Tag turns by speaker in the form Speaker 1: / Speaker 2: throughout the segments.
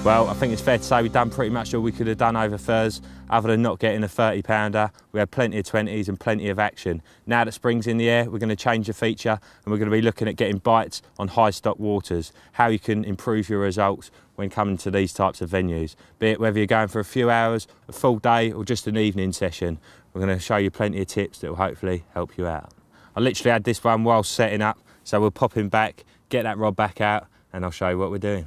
Speaker 1: Well, I think it's fair to say we've done pretty much all we could have done over Thurs, other than not getting a 30-pounder. We had plenty of 20s and plenty of action. Now that spring's in the air, we're going to change the feature and we're going to be looking at getting bites on high stock waters, how you can improve your results when coming to these types of venues, be it whether you're going for a few hours, a full day or just an evening session. We're going to show you plenty of tips that will hopefully help you out. I literally had this one while setting up, so we'll pop him back, get that rod back out and I'll show you what we're doing.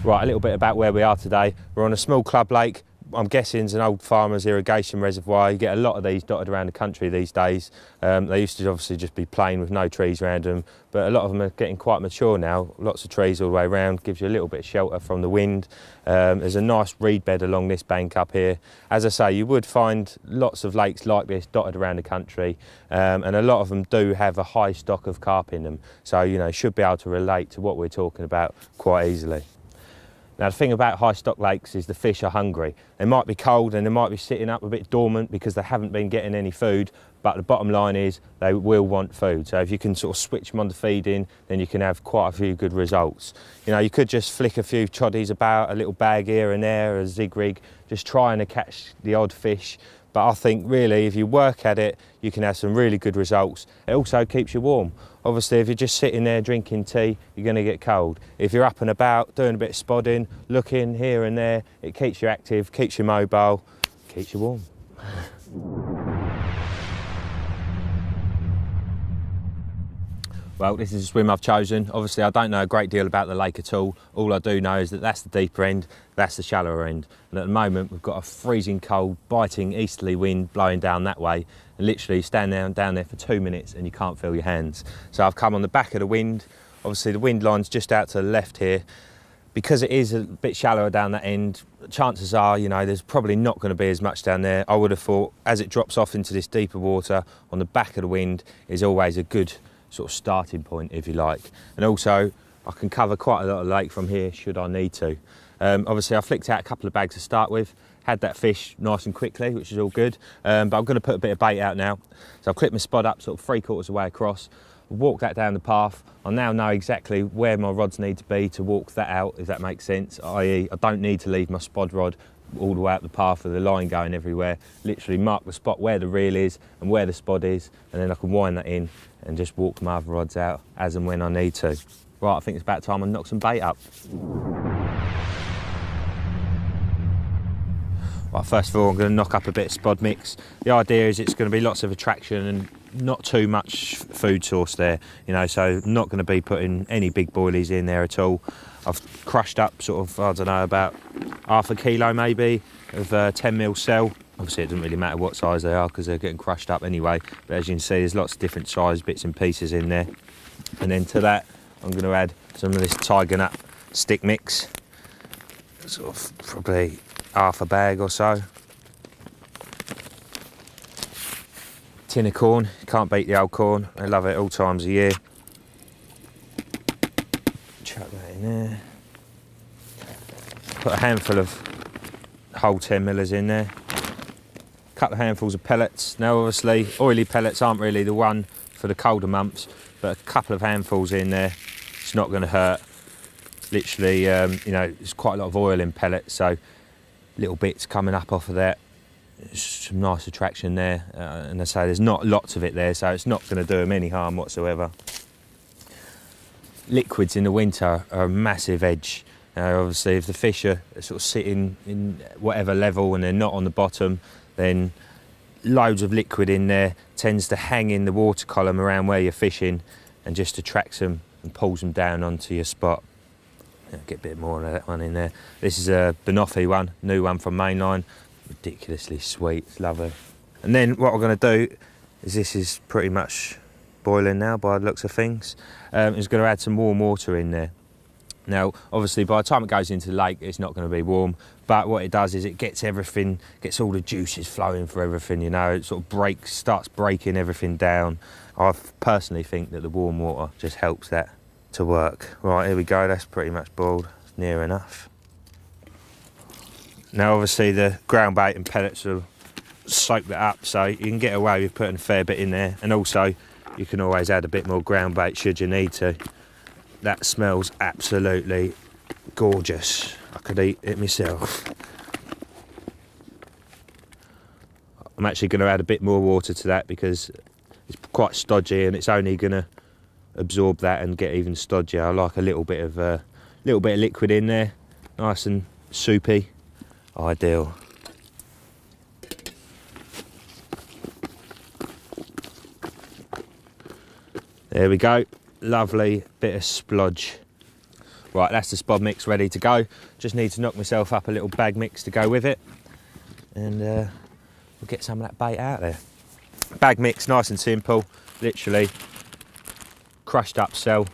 Speaker 1: Right, a little bit about where we are today. We're on a small club lake. I'm guessing it's an old farmer's irrigation reservoir. You get a lot of these dotted around the country these days. They used to obviously just be plain with no trees around them, but a lot of them are getting quite mature now. Lots of trees all the way around, gives you a little bit of shelter from the wind. There's a nice reed bed along this bank up here. As I say, you would find lots of lakes like this dotted around the country, and a lot of them do have a high stock of carp in them. So, you know, should be able to relate to what we're talking about quite easily. Now, the thing about high stock lakes is the fish are hungry. They might be cold and they might be sitting up a bit dormant because they haven't been getting any food, but the bottom line is they will want food. So if you can sort of switch them on to feeding, then you can have quite a few good results. You know, you could just flick a few choddies about, a little bag here and there, a zig rig, just trying to catch the odd fish. But I think really, if you work at it, you can have some really good results. It also keeps you warm. Obviously, if you're just sitting there drinking tea, you're going to get cold. If you're up and about, doing a bit of spodding, looking here and there, it keeps you active, keeps you mobile, keeps you warm. Well, this is the swim I've chosen. Obviously, I don't know a great deal about the lake at all. All I do know is that that's the deeper end, that's the shallower end. And at the moment, we've got a freezing cold, biting easterly wind blowing down that way. And literally stand down there for 2 minutes and you can't feel your hands. So I've come on the back of the wind. Obviously, the wind line's just out to the left here. Because it is a bit shallower down that end, chances are, you know, there's probably not going to be as much down there. I would have thought as it drops off into this deeper water, on the back of the wind is always a good sort of starting point, if you like. And also, I can cover quite a lot of lake from here should I need to. Obviously, I flicked out a couple of bags to start with, had that fish nice and quickly, which is all good. But I'm going to put a bit of bait out now. So I've clipped my spot up sort of 3/4 of the way across, walk that down the path. I now know exactly where my rods need to be to walk that out, if that makes sense, i.e. I don't need to leave my spod rod all the way up the path with the line going everywhere. Literally mark the spot where the reel is and where the spod is, and then I can wind that in and just walk my other rods out as and when I need to. Right, I think it's about time I knock some bait up. Right, first of all, I'm going to knock up a bit of spod mix. The idea is it's going to be lots of attraction and not too much food source there, you know, so not going to be putting any big boilies in there at all. I've crushed up sort of, I don't know, about half a kilo maybe of 10mm cell. Obviously it doesn't really matter what size they are because they're getting crushed up anyway, but as you can see there's lots of different size bits and pieces in there. And then to that I'm going to add some of this tiger nut stick mix, sort of probably half a bag or so. Tin of corn, can't beat the old corn, I love it all times of year. Chuck that in there. Put a handful of whole 10mm in there. Couple of handfuls of pellets. Now obviously oily pellets aren't really the one for the colder months, but a couple of handfuls in there, it's not going to hurt. Literally, you know, there's quite a lot of oil in pellets, so little bits coming up off of that. There's some nice attraction there, and I say there's not lots of it there, so it's not going to do them any harm whatsoever. Liquids in the winter are a massive edge. Obviously, if the fish are sort of sitting in whatever level and they're not on the bottom, then loads of liquid in there tends to hang in the water column around where you're fishing and just attracts them and pulls them down onto your spot. Get a bit more of that one in there. This is a banoffee one, new one from Mainline. Ridiculously sweet, it's lovely. And then what we're going to do is, this is pretty much boiling now by the looks of things, is going to add some warm water in there. Now obviously by the time it goes into the lake it's not going to be warm, but what it does is it gets everything, gets all the juices flowing for everything, you know, it sort of starts breaking everything down. I personally think that the warm water just helps that to work. Right, here we go, that's pretty much boiled, near enough. Now obviously the ground bait and pellets will soak that up, so you can get away with putting a fair bit in there, and also you can always add a bit more ground bait should you need to. that smells absolutely gorgeous. I could eat it myself. I'm actually going to add a bit more water to that because it's quite stodgy and it's only going to absorb that and get even stodgier. I like a little bit of liquid in there, nice and soupy. Ideal. There we go, lovely bit of splodge. Right, that's the spod mix ready to go. Just need to knock myself up a little bag mix to go with it, and we'll get some of that bait out there. Bag mix, nice and simple, literally crushed up cell.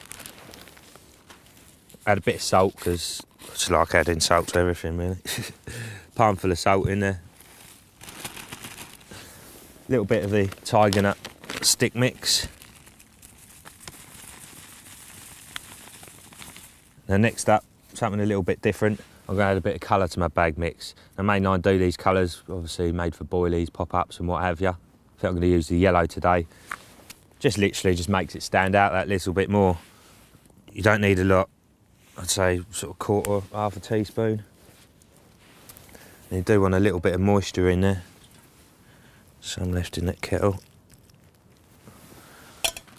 Speaker 1: Add a bit of salt because I just like adding salt to everything really. Palm full of salt in there. Little bit of the tiger nut stick mix. Now next up, something a little bit different. I'm going to add a bit of colour to my bag mix. I may not do these colours, obviously made for boilies, pop-ups and what have you. I think I'm going to use the yellow today. Just literally just makes it stand out that little bit more. You don't need a lot. I'd say sort of quarter, half a teaspoon. And you do want a little bit of moisture in there. Some left in that kettle.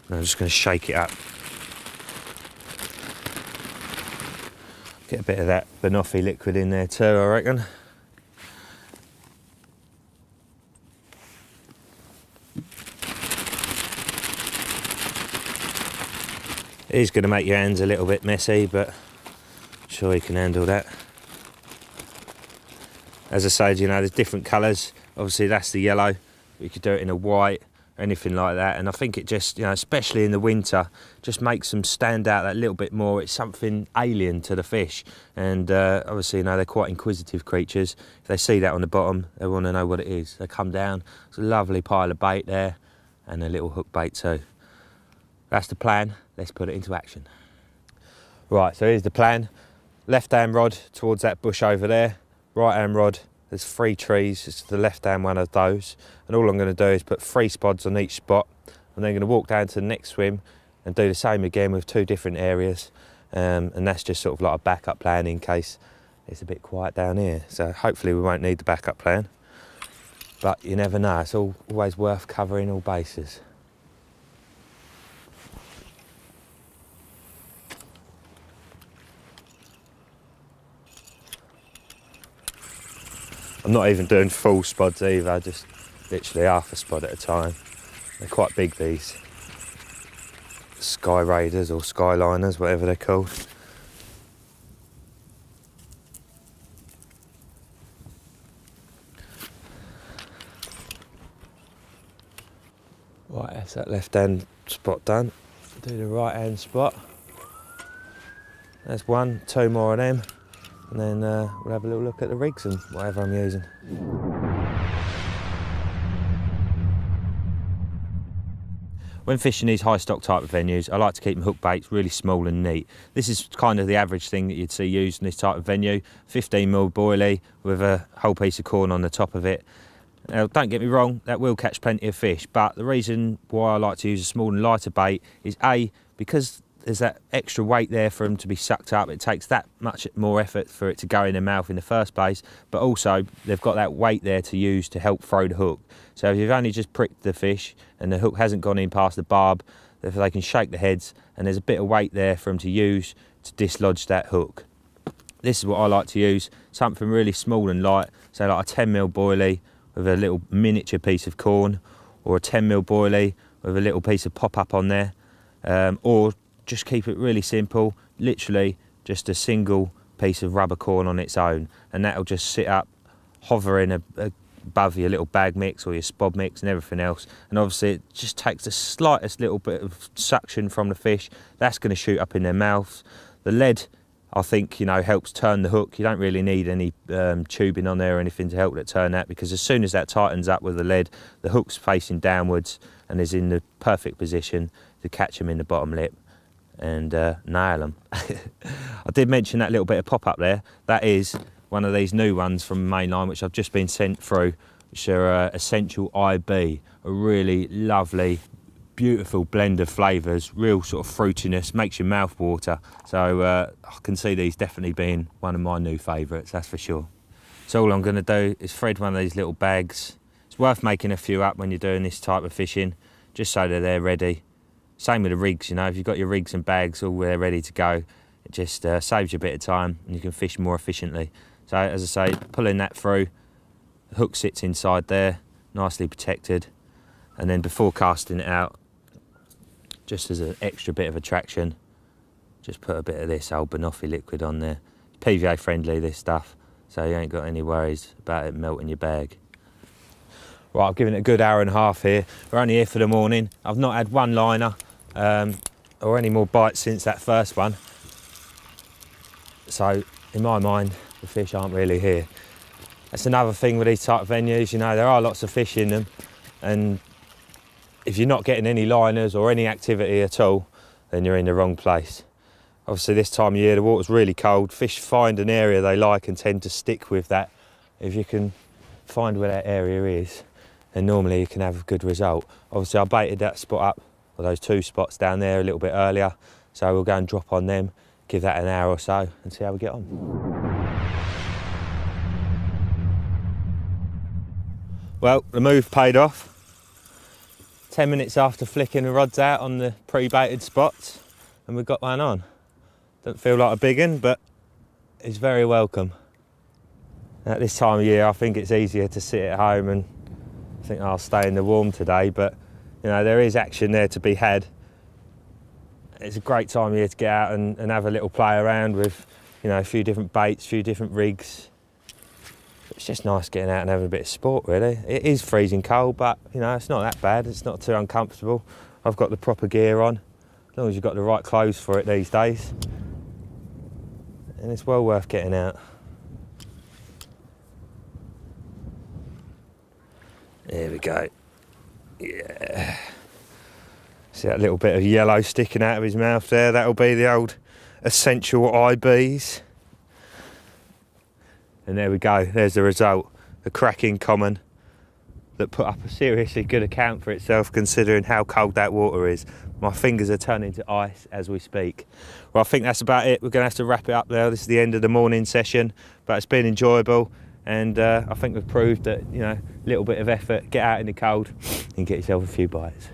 Speaker 1: And I'm just going to shake it up. Get a bit of that banoffee liquid in there too, I reckon. It is going to make your hands a little bit messy, but I'm sure you can handle that. As I said, you know, there's different colours. Obviously that's the yellow. You could do it in a white, anything like that, and I think it just, you know, especially in the winter, just makes them stand out that little bit more. It's something alien to the fish, and obviously, you know, they're quite inquisitive creatures. If they see that on the bottom, they want to know what it is. They come down. It's a lovely pile of bait there, and a little hook bait too. That's the plan. Let's put it into action. Right, so here's the plan. Left hand rod towards that bush over there. Right hand rod. There's 3 trees, it's the left hand one of those, and all I'm going to do is put 3 spods on each spot. I'm then going to walk down to the next swim and do the same again with 2 different areas, and that's just sort of like a backup plan in case it's a bit quiet down here. So hopefully we won't need the backup plan, but you never know. It's always worth covering all bases. I'm not even doing full spods either, just literally half a spod at a time. They're quite big, these Sky Raiders or Skyliners, whatever they're called. Right, that's that left hand spot done. Do the right hand spot. There's 1, 2 more of them. And then we'll have a little look at the rigs and whatever I'm using. When fishing these high stock type of venues, I like to keep my hook baits really small and neat. This is kind of the average thing that you'd see used in this type of venue. 15mm boilie with a whole piece of corn on the top of it. Now, don't get me wrong, that will catch plenty of fish, but the reason why I like to use a small and lighter bait is A, because there's that extra weight there for them to be sucked up. It takes that much more effort for it to go in their mouth in the first place, but also they've got that weight there to use to help throw the hook. So if you've only just pricked the fish and the hook hasn't gone in past the barb, they can shake the heads and there's a bit of weight there for them to use to dislodge that hook. This is what I like to use, something really small and light, so like a 10mm boilie with a little miniature piece of corn, or a 10mm boilie with a little piece of pop-up on there, or just keep it really simple, literally just a single piece of rubber corn on its own, and that'll just sit up hovering above your little bag mix or your spod mix and everything else. And obviously it just takes the slightest little bit of suction from the fish. That's going to shoot up in their mouths. The lead, I think, you know, helps turn the hook. You don't really need any tubing on there or anything to help it turn that, because as soon as that tightens up with the lead, the hook's facing downwards and is in the perfect position to catch them in the bottom lip and nail them. I did mention that little bit of pop-up there. That is one of these new ones from Mainline, which I've just been sent through, which are Essential IB, a really lovely, beautiful blend of flavours, real sort of fruitiness, makes your mouth water. So I can see these definitely being one of my new favourites, that's for sure. So all I'm going to do is thread one of these little bags. It's worth making a few up when you're doing this type of fishing, just so that they're ready. Same with the rigs, you know, if you've got your rigs and bags all there ready to go, it just saves you a bit of time and you can fish more efficiently. So as I say, pulling that through, the hook sits inside there, nicely protected. And then before casting it out, just as an extra bit of attraction, just put a bit of this old banoffee liquid on there. PVA friendly, this stuff, so you ain't got any worries about it melting your bag. Right, I've given it a good hour and a half here. We're only here for the morning. I've not had one liner or any more bites since that first one. So in my mind, the fish aren't really here. That's another thing with these type of venues, you know, there are lots of fish in them, and if you're not getting any liners or any activity at all, then you're in the wrong place. Obviously this time of year the water's really cold, fish find an area they like and tend to stick with that. If you can find where that area is, then normally you can have a good result. Obviously I baited that spot up, or those two spots down there a little bit earlier, so we'll go and drop on them, give that an hour or so and see how we get on. Well, the move paid off. 10 minutes after flicking the rods out on the pre-baited spots, and we've got one on. Don't feel like a big one, but it's very welcome. At this time of year, I think it's easier to sit at home and think, oh, I'll stay in the warm today, but you know, there is action there to be had. It's a great time of year to get out and have a little play around with, you know, a few different baits, a few different rigs. It's just nice getting out and having a bit of sport, really. It is freezing cold, but you know, it's not that bad. It's not too uncomfortable. I've got the proper gear on, as long as you've got the right clothes for it these days. And it's well worth getting out. There we go. Yeah. See that little bit of yellow sticking out of his mouth there? That'll be the old essential IBs. And there we go, there's the result. A cracking common that put up a seriously good account for itself considering how cold that water is. My fingers are turning to ice as we speak. Well, I think that's about it. We're going to have to wrap it up now. This is the end of the morning session, but it's been enjoyable. And I think we've proved that, you know, a little bit of effort, get out in the cold and get yourself a few bites.